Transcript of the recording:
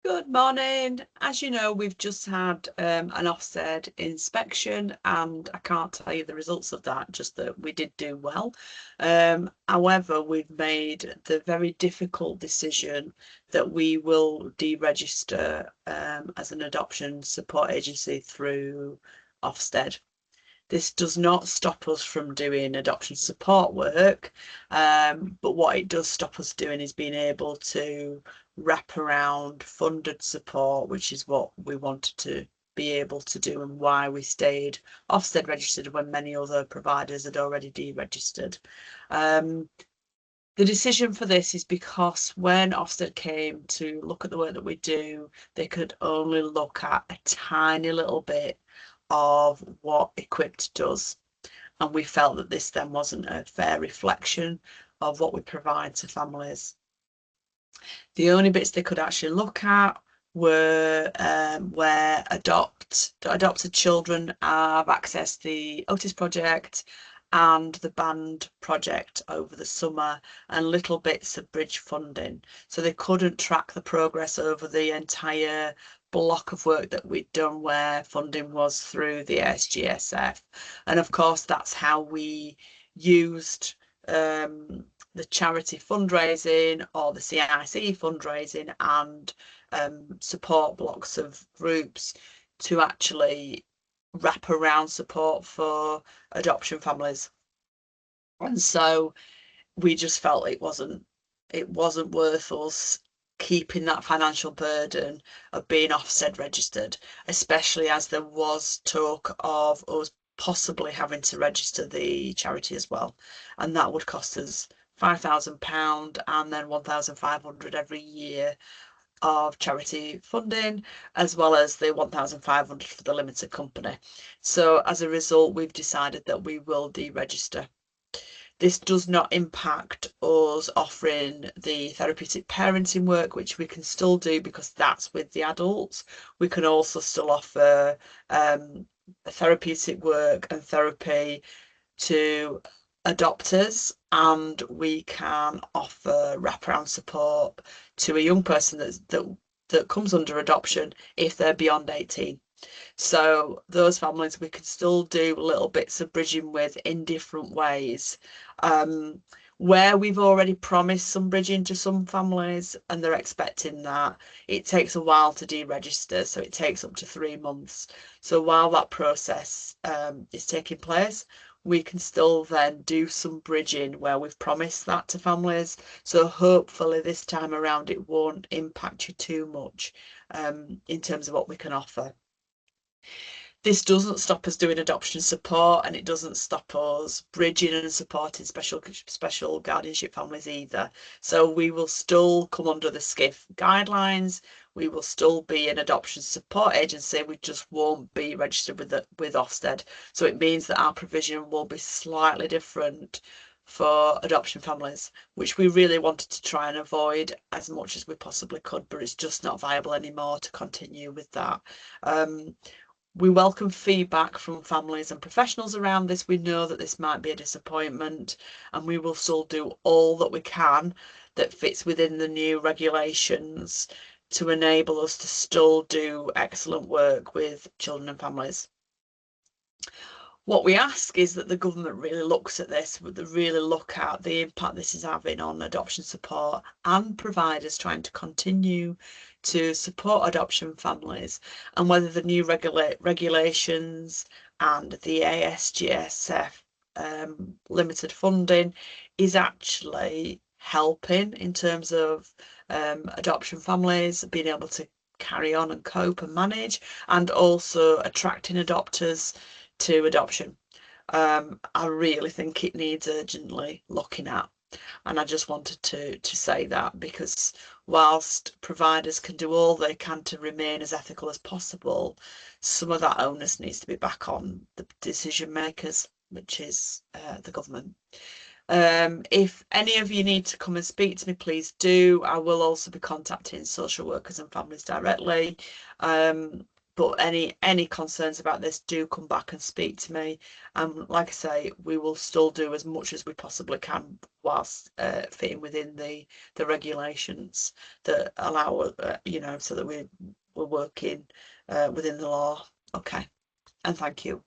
Good morning. As you know, we've just had an Ofsted inspection, and I can't tell you the results of that, just that we did do well. However, we've made the very difficult decision that we will deregister as an adoption support agency through Ofsted. This does not stop us from doing adoption support work, but what it does stop us doing is being able to wrap around funded support, which is what we wanted to be able to do and why we stayed Ofsted registered when many other providers had already deregistered. The decision for this is because when Ofsted came to look at the work that we do, they could only look at a tiny little bit of what Equipped does. And we felt that this then wasn't a fair reflection of what we provide to families. The only bits they could actually look at were where adopted children have accessed the Otis project and the band project over the summer, and little bits of bridge funding. So they couldn't track the progress over the entire block of work that we'd done where funding was through the SCCIF. And of course, that's how we used the charity fundraising or the CIC fundraising and support blocks of groups to actually wrap around support for adoption families. And so we just felt it wasn't worth us keeping that financial burden of being Ofsted registered, especially as there was talk of us possibly having to register the charity as well, and that would cost us £5,000 and then 1,500 every year of charity funding, as well as the 1,500 for the limited company. So as a result, we've decided that we will deregister. This does not impact us offering the therapeutic parenting work, which we can still do because that's with the adults. We can also still offer therapeutic work and therapy to adopters, and we can offer wraparound support to a young person that comes under adoption if they're beyond 18. So those families we can still do little bits of bridging with in different ways. Where we've already promised some bridging to some families and they're expecting that, it takes a while to deregister, so it takes up to 3 months. So while that process is taking place, we can still then do some bridging where we've promised that to families. So hopefully this time around it won't impact you too much in terms of what we can offer. This doesn't stop us doing adoption support, and it doesn't stop us bridging and supporting special guardianship families either. So we will still come under the SCCIF guidelines. We will still be an adoption support agency. We just won't be registered with Ofsted. So it means that our provision will be slightly different for adoption families, which we really wanted to try and avoid as much as we possibly could, but it's just not viable anymore to continue with that. We welcome feedback from families and professionals around this. We know that this might be a disappointment, and we will still do all that we can that fits within the new regulations to enable us to still do excellent work with children and families. What we ask is that the government really looks at this, they really look at the impact this is having on adoption support and providers trying to continue to support adoption families, and whether the new regulations and the ASGSF limited funding is actually helping in terms of adoption families being able to carry on and cope and manage, and also attracting adopters to adoption. I really think it needs urgently looking at. And I just wanted to say that, because whilst providers can do all they can to remain as ethical as possible, some of that onus needs to be back on the decision makers, which is the government. If any of you need to come and speak to me, please do. I will also be contacting social workers and families directly. But any concerns about this, do come back and speak to me. And like I say, we will still do as much as we possibly can whilst fitting within the regulations that allow so that we're working within the law. Okay, and thank you.